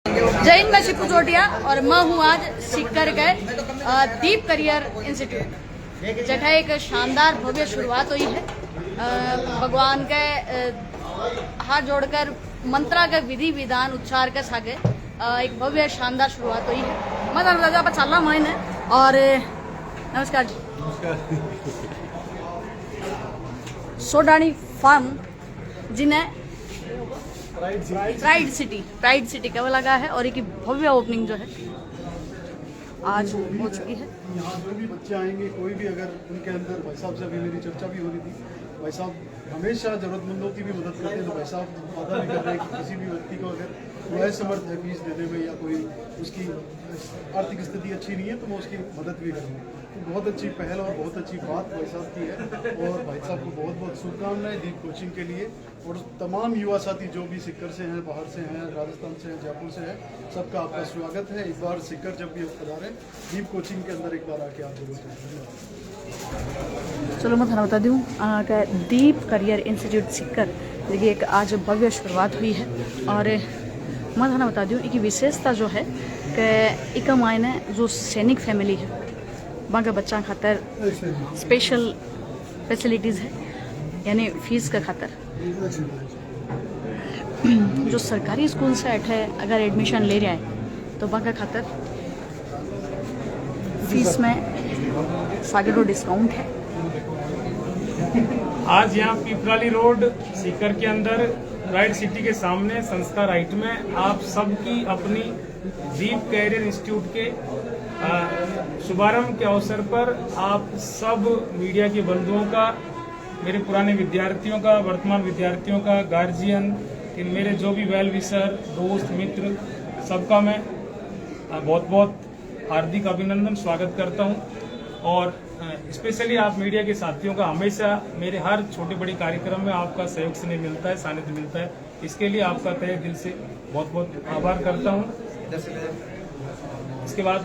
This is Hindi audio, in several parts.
जय हिंद, मैं शिपू चोटिया और मैं हूँ आज सीकर के दीप करियर इंस्टीट्यूट जगह एक शानदार भव्य शुरुआत हुई है। भगवान के हाथ जोड़कर मंत्रा के विधि विधान उच्चार के सागे एक भव्य शानदार शुरुआत हुई है। मैं दादा आप चल रहा मैंने और नमस्कार जी। सोडानी फार्म जिन्हें प्राइड सिटी कब लगा है और एक भव्य ओपनिंग जो है आज हो चुकी है। यहाँ जो भी बच्चे आएंगे, कोई भी अगर उनके अंदर, भाई साहब से अभी मेरी चर्चा भी हो रही थी, भाई साहब हमेशा जरूरतमंदों की भी मदद करते हैं। तो भाई साहब वादा भी कर रहे हैं कि किसी भी व्यक्ति को अगर असमर्थ है फीस देने में या कोई उसकी आर्थिक स्थिति अच्छी नहीं है तो मैं उसकी मदद भी करूँगा। तो बहुत अच्छी पहल और बहुत अच्छी बात भाई साहब की है और भाई साहब को बहुत बहुत शुभकामनाएं दीप कोचिंग के लिए। और तमाम युवा साथी जो भी सिक्कर से हैं, बाहर से हैं, राजस्थान से हैं, जयपुर से हैं, सबका आपका स्वागत है। एक बार सिक्कर जब भी पधारें दीप कोचिंग के अंदर एक बार आके आप जरूर धन्यवाद। चलो मैं थाना बता दूँ दीप करियर इंस्टीट्यूट सिक्कर देखिए एक आज भव्य शुरुआत हुई है। और मैं थाना बता दूँ एक विशेषता जो है कि एक मायने जो सैनिक फैमिली है वहाँ के बच्चा खातर स्पेशल फैसिलिटीज़ है, यानी फीस का खातर जो सरकारी स्कूल से है अगर एडमिशन ले रहा है तो वहाँ का खातर फीस में सागरो डिस्काउंट है। आज यहाँ पिपराली रोड सीकर के अंदर प्राइड सिटी के सामने संस्था राइट में आप सबकी अपनी दीप कैरियर इंस्टीट्यूट के शुभारंभ के अवसर पर आप सब मीडिया के बंधुओं का, मेरे पुराने विद्यार्थियों का, वर्तमान विद्यार्थियों का, गार्जियन, मेरे जो भी वेल विशर, दोस्त, मित्र, सबका मैं बहुत बहुत हार्दिक अभिनंदन स्वागत करता हूं। और स्पेशली आप मीडिया के साथियों का हमेशा मेरे हर छोटे बड़े कार्यक्रम में आपका सहयोग स्नेह मिलता है, सानिध्य मिलता है। इसके लिए आपका तहे दिल से बहुत बहुत आभार करता हूं। इसके बाद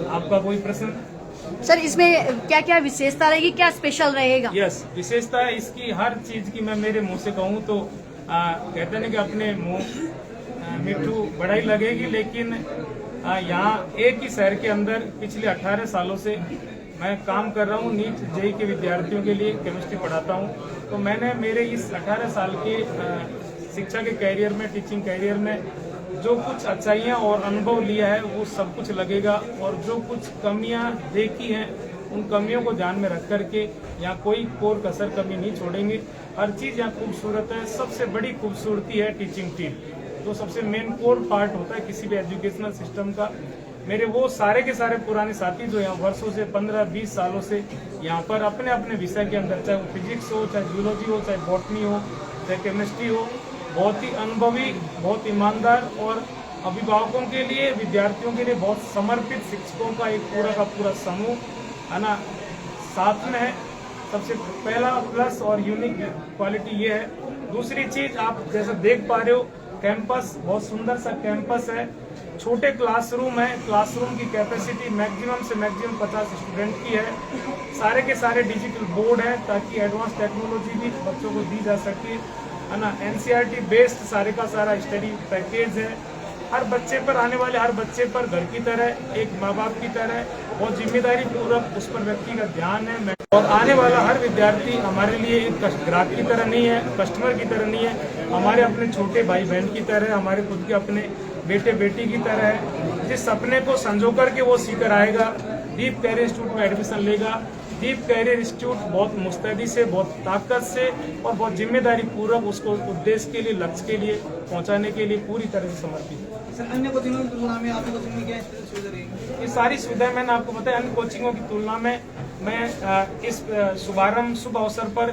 आपका कोई प्रश्न? सर इसमें क्या क्या विशेषता रहेगी, क्या स्पेशल रहेगा? यस, विशेषता है इसकी हर चीज की मैं मेरे मुंह से कहूँ तो कहते हैं कि अपने मुंह मिट्टू बड़ा ही लगेगी, लेकिन यहाँ एक ही शहर के अंदर पिछले 18 सालों से मैं काम कर रहा हूँ। नीट जेई के विद्यार्थियों के लिए केमिस्ट्री पढ़ाता हूँ। तो मैंने मेरे इस 18 साल के शिक्षा के कैरियर में, टीचिंग कैरियर में जो कुछ अच्छाइयाँ और अनुभव लिया है वो सब कुछ लगेगा। और जो कुछ कमियाँ देखी हैं उन कमियों को ध्यान में रख करके यहाँ कोई कोर कसर कमी नहीं छोड़ेंगे। हर चीज़ यहाँ खूबसूरत है। सबसे बड़ी खूबसूरती है टीचिंग टीम, जो सबसे मेन कोर पार्ट होता है किसी भी एजुकेशनल सिस्टम का। मेरे वो सारे के सारे पुराने साथी जो यहाँ वर्षों से 15-20 सालों से यहाँ पर अपने अपने विषय के अंदर, चाहे वो फिजिक्स हो, चाहे जूलॉजी हो, चाहे बॉटनी हो, चाहे केमिस्ट्री हो, बहुत ही अनुभवी, बहुत ईमानदार और अभिभावकों के लिए, विद्यार्थियों के लिए बहुत समर्पित शिक्षकों का एक पूरा का पूरा समूह है ना साथ में है। सबसे पहला प्लस और यूनिक क्वालिटी ये है। दूसरी चीज आप जैसे देख पा रहे हो, कैंपस बहुत सुंदर सा कैंपस है, छोटे क्लासरूम है। क्लासरूम की कैपेसिटी मैक्सिमम से मैक्सिमम 50 स्टूडेंट की है। सारे के सारे डिजिटल बोर्ड है ताकि एडवांस टेक्नोलॉजी भी बच्चों को दी जा सके, है ना। एनसीईआरटी बेस्ड सारे का सारा स्टडी पैकेज है। हर बच्चे पर, आने वाले हर बच्चे पर घर की तरह, एक माँ बाप की तरह बहुत जिम्मेदारी पूर्वक उस पर व्यक्ति का ध्यान है। और आने वाला हर विद्यार्थी हमारे लिए एक ग्राहक की तरह नहीं है, कस्टमर की तरह नहीं है, हमारे अपने छोटे भाई बहन की तरह, हमारे खुद के अपने बेटे बेटी की तरह है। जिस सपने को संजो करके वो सीकर आएगा, दीप कैरियर इंस्टीट्यूट में एडमिशन लेगा। दीप कैरियर इंस्टीट्यूट बहुत मुस्तैदी से, बहुत ताकत से और बहुत जिम्मेदारी पूर्वक उसको उद्देश्य के लिए, लक्ष्य के लिए पहुंचाने के लिए पूरी तरह से समर्पित है। अन्य कोचिंगों की तुलना में आपकी कोचिंग में क्या सुविधा रहेगी? ये सारी सुविधाएं मैंने आपको बताया। अन्य कोचिंगों की तुलना में मैं इस शुभारंभ शुभ अवसर पर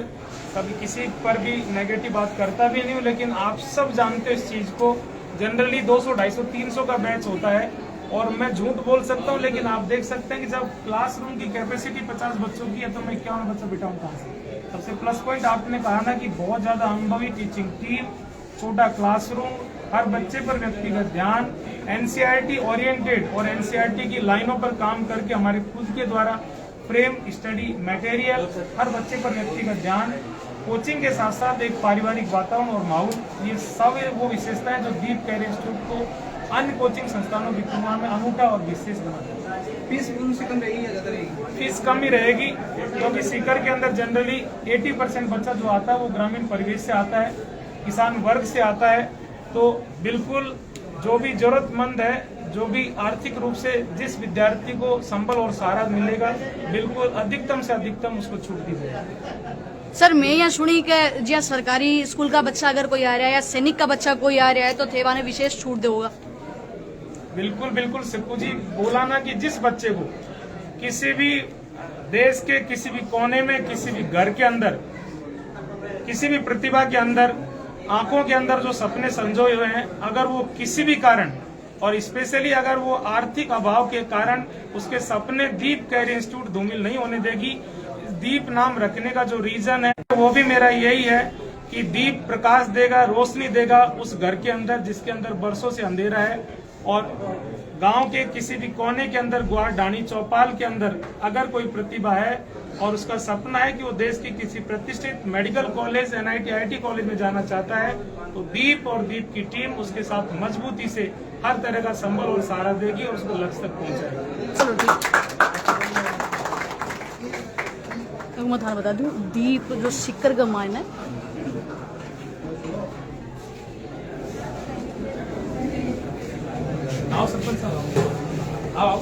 कभी किसी पर भी नेगेटिव बात करता भी नहीं हूँ, लेकिन आप सब जानते हो इस चीज को। जनरली 200, 250, 300 का बैच होता है और मैं झूठ बोल सकता हूँ, लेकिन आप देख सकते हैं कि जब क्लासरूम की कैपेसिटी 50 बच्चों की है तो मैं 51 बच्चा बिठाऊँ कहाँ से? सबसे प्लस पॉइंट आपने कहा ना कि बहुत ज्यादा अनुभवी टीचिंग टीम, छोटा क्लासरूम, हर बच्चे पर व्यक्तिगत ध्यान, एनसीईआरटी ओरिएंटेड और एनसीईआरटी की लाइनों पर काम करके हमारे खुद के द्वारा फ्रेम स्टडी मटेरियल, हर बच्चे पर व्यक्तिगत ध्यान कोचिंग के साथ साथ एक पारिवारिक वातावरण और माहौल, ये सब वो विशेषताएं जो दीप कैरियर इंस्टीट्यूट को अन्य कोचिंग संस्थानों की तुलना में अनूठा और विशेष बनाते हैं। फीस उनसे कम रहेगी या ज़्यादा रहेगी? फीस कम ही रहेगी, क्योंकि सीकर के अंदर जनरली 80% बच्चा जो आता है वो ग्रामीण परिवेश से आता है, किसान वर्ग से आता है। तो बिल्कुल जो भी जरूरतमंद है, जो भी आर्थिक रूप से जिस विद्यार्थी को संबल और सहारा मिलेगा, बिल्कुल अधिकतम से अधिकतम उसको छूट दी जाएगी। सर मैं यहाँ सुनी कि ज्यादा सरकारी स्कूल का बच्चा अगर कोई आ रहा है या सैनिक का बच्चा कोई आ रहा है तो थे वाने विशेष छूट देगा। बिल्कुल बिल्कुल सिक्कू जी बोला ना कि जिस बच्चे को किसी भी देश के किसी भी कोने में, किसी भी घर के अंदर, किसी भी प्रतिभा के अंदर, आंखों के अंदर जो सपने संजोए हुए हैं, अगर वो किसी भी कारण और स्पेशली अगर वो आर्थिक अभाव के कारण उसके सपने दीप कैरियर इंस्टीट्यूट धूमिल नहीं होने देगी। दीप नाम रखने का जो रीजन है वो भी मेरा यही है कि दीप प्रकाश देगा, रोशनी देगा उस घर के अंदर जिसके अंदर बरसों से अंधेरा है। और गांव के किसी भी कोने के अंदर, ग्वार डाणी चौपाल के अंदर अगर कोई प्रतिभा है और उसका सपना है कि वो देश की किसी प्रतिष्ठित medical college, NIT, IIT college में जाना चाहता है, तो दीप और दीप की टीम उसके साथ मजबूती से हर तरह का संबल और सहारा देगी और उसको लक्ष्य तक पहुंचाएगी। चलो ठीक, मैं थाना बता दूं, दीप जो सिक्कर का मायना है आओ सरपंच साहब, आओ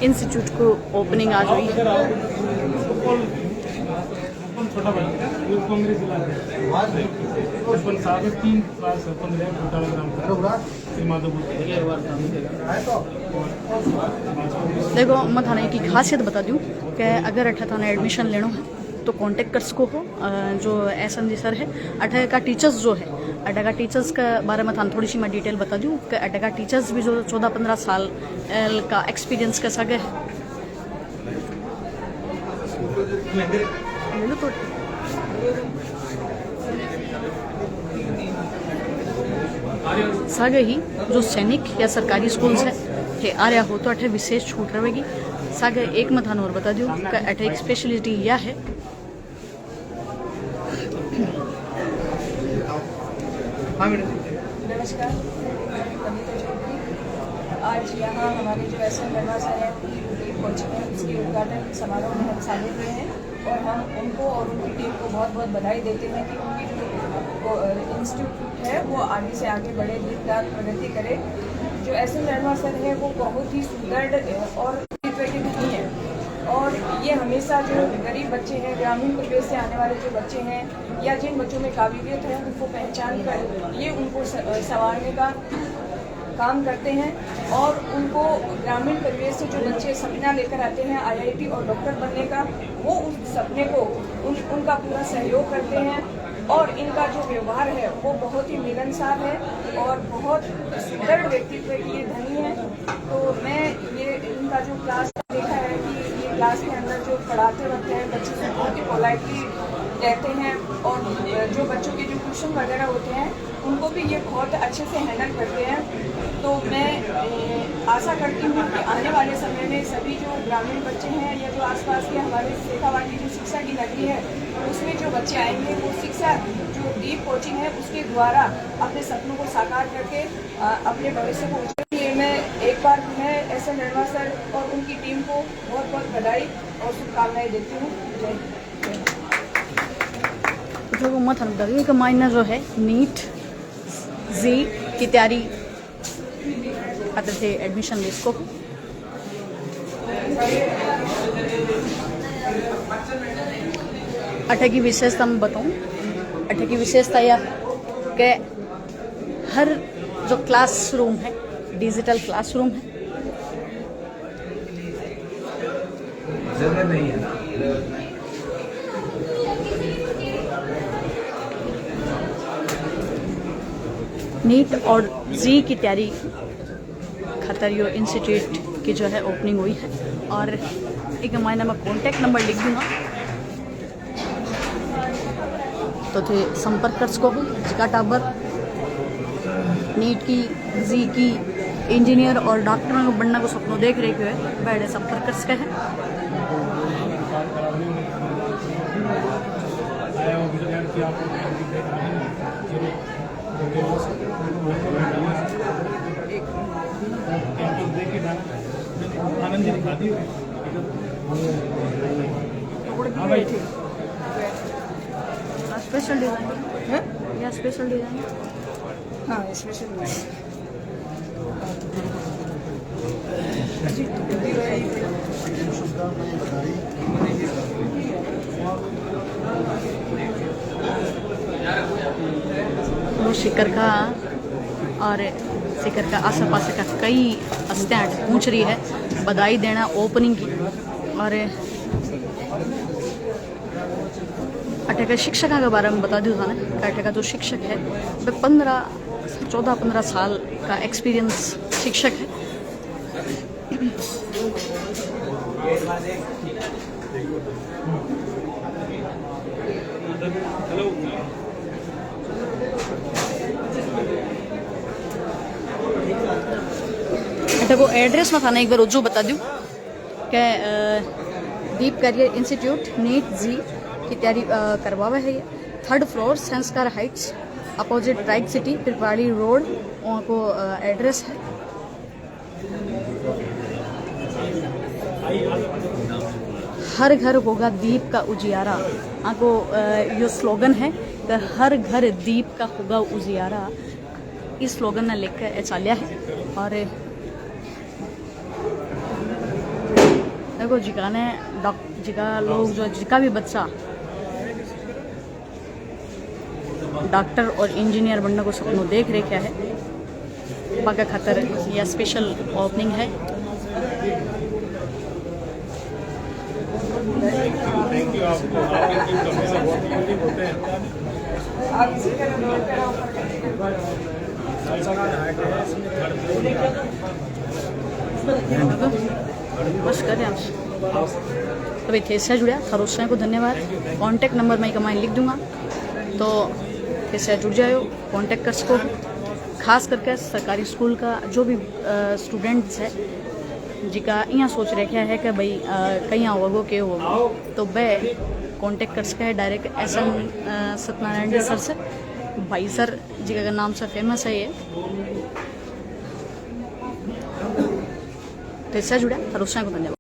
इंस्टीट्यूट को ओपनिंग आज हुई है। इधर आओ। छोटा भाई कांग्रेस जिला सरपंच साहब 3 क्लास सरपंच है छोटा ग्राम देखो मैं थाने की खासियत बता दूं कि अगर अठा थाने एडमिशन लेना है तो कॉन्टेक्ट कर सको हो। जो एसएन जी सर है अठा का टीचर्स जो है, अठा का टीचर्स के बारे में थाने थोड़ी सी मैं डिटेल बता दूं कि अठा का टीचर्स भी जो 14-15 साल का एक्सपीरियंस के सगे है। तो सागे ही जो सैनिक या सरकारी स्कूल्स है थे आ रहा हो तो अठे विशेष छूट रहेगी। सागे एक मथान और बता दूं कि अठे एक स्पेशलिटी यह है नमस्कार। आज यहाँ हमारे जो एसएन वर्मा सर हैं उनकी कोचिंग है, उसके उद्घाटन समारोह में हम शामिल हुए हैं और हम उनको और उनकी टीम को बहुत बहुत बधाई देते हैं कि उनकी जो इंस्टीट्यूट है वो आगे से आगे बढ़े, दिन रात प्रगति करे। जो एसएन वर्मा सर है वो बहुत ही सुंदर और मोटिवेटेड नहीं है और ये हमेशा जो गरीब बच्चे हैं, ग्रामीण परिवेश से आने वाले जो बच्चे हैं या जिन बच्चों में काबिलियत है उनको पहचान कर ये उनको संवारने का काम करते हैं और उनको ग्रामीण परिवेश से जो बच्चे सपना लेकर आते हैं IIT और डॉक्टर बनने का, वो उस सपने को उनका पूरा सहयोग करते हैं और इनका जो व्यवहार है वो बहुत ही मिलनसार है और बहुत सुंदर व्यक्तित्व की ये धनी है। तो मैं ये इनका जो क्लास देखा है कि ये क्लास के अंदर जो पढ़ाते रहते हैं बच्चे से बहुत ही पोलाइटली रहते हैं और जो बच्चों के जो ट्यूशन वगैरह होते हैं उनको भी ये बहुत अच्छे से हैंडल करते हैं। तो मैं आशा करती हूँ कि आने वाले समय में सभी जो ग्रामीण बच्चे हैं या जो आसपास के हमारे शेखावाटी जो शिक्षा की नगरी है उसमें जो बच्चे आएंगे वो शिक्षा जो दीप कोचिंग है उसके द्वारा अपने सपनों को साकार करके अपने भविष्य को उज्जवल। मैं एक बार मैं एसएन वर्मा सर और उनकी टीम को बहुत बहुत बधाई और शुभकामनाएं देती हूँ। जय हिंद। जो मत हम बता का मायना जो है नीट जी की तैयारी करते थे एडमिशन लिस्ट को। अठे की विशेषता मैं बताऊं, अठे की विशेषता यह कि हर जो क्लासरूम है डिजिटल क्लासरूम है। जगह नहीं है ना। नीट और जी की तैयारी खातर यो इंस्टीट्यूट की जो है ओपनिंग हुई है और एक महीना में कॉन्टैक्ट नंबर लिख दूंगा तो थे संपर्क कर सको जिका टाबर नीट की जी की इंजीनियर और डॉक्टर को बनने को सपनों देख रहे हुए बैठे संपर्क कर सके हैं। कि आप आनंद जी दिखा दी। हाँ भाई, स्पेशल डिजाइन है या स्पेशल डिजाइन? हाँ स्पेशल वो शिखर का और शिखर का आसे पासे का कई हस्तियाँ पूछ रही है बधाई देना ओपनिंग की। और अटे का शिक्षक के बारे में बता दूँ था ना, अटे का जो शिक्षक है वह 14-15 साल का एक्सपीरियंस शिक्षक है। अटे को एड्रेस में था ना एक बार उज्जू बता दूँ कि Deep career institute NEET JEE की तैयारी करवावे है। ये 3rd floor Sanskar heights opposite Tricity पिरपाड़ी रोड वहाँ को एड्रेस है। हर घर होगा दीप का उजियारा, आपको यो स्लोगन है कि हर घर दीप का होगा उजियारा। इस स्लोगन ने लेकर चालिया है। और देखो जिका लोग जो जिका भी बच्चा डॉक्टर और इंजीनियर बनने को सपनों देख रहे है बाका खातर यह स्पेशल ओपनिंग है। थैंक यू आपको, आपके टीम का हमेशा बहुत यूनिक होते हैं। बस करें आप तो भाई थे जुड़ा थरोसा को धन्यवाद। कांटेक्ट नंबर मैं कमाई लिख दूंगा तो थे जुड़ जाओ, कांटेक्ट कर सको। खास करके सरकारी स्कूल का जो भी स्टूडेंट्स है जिका यहाँ सोच रखे है कि भाई कहीं होगो के होगो तो वह कांटेक्ट कर सके डायरेक्ट SN सत्यनारायण सर से। भाई सर जिका का नाम से फेमस है ये। तो इससे जुड़ा थरोसा को धन्यवाद।